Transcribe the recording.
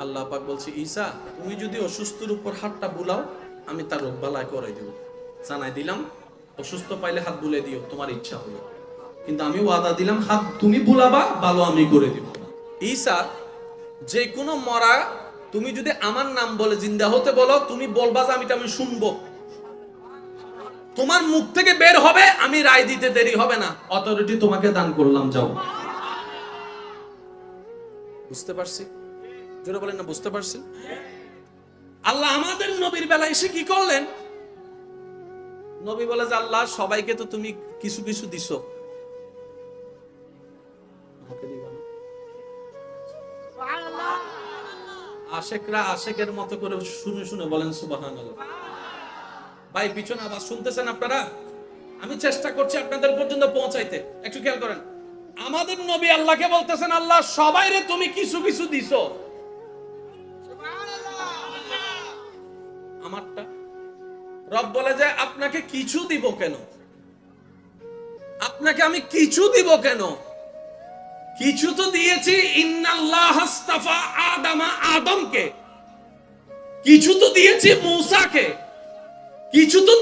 আল্লাহ পাক বলছে, ঈসা তুমি যদি অসুস্থর উপর হাতটা বুলাও, আমি তার রোগ বালাই করে দেব। জানাই দিলাম, অসুস্থ পাইলে হাত বুলে দিও, তোমার ইচ্ছা হলো, কিন্তু আমি ওয়াদা দিলাম হাত তুমি বুলাবা, ভালো আমি করে দিব। ঈসা, যে কোনো মরা তুমি যদি আমার নাম বলে জিন্দা হতে বলো, তুমি বলবা যে আমি শুনবো, তোমার মুখ থেকে বের হবে, আমি রায় দিতে দেরি হবে না, অথরিটি তোমাকে দান করলাম, যাও। বুঝতে পারছি? জোরে বলেন না, বুঝতে পারছি? আল্লাহ আমাদের নবীর বেলা এসে কি করলেন? নবী বলে যে আল্লাহ সবাইকে তো তুমি কিছু কিছু দিছো, আশেকরা আশেকের মতো করে শুনে শুনে বলেন সুবহানাল্লাহ। ভাই পিছনে আওয়াজ শুনতেছেন আপনারা? আমি চেষ্টা করছি আপনাদের পর্যন্ত পৌঁছাইতে, একটু খেয়াল করেন। আমাদের নবী আল্লাহকে বলতেছেন, আল্লাহ সবাইরে তুমি কিছু কিছু দিছো, আমারটা। রব বলে যে আপনাকে কিছু দিব কেন? আপনাকে আমি কিছু দিব কেন? কিছু তো দিয়েছি, ইন্নাল্লাহ আস্তাফা আদামা, আদমকে কিছু তো দিয়েছি, মূসাকে কিছু তো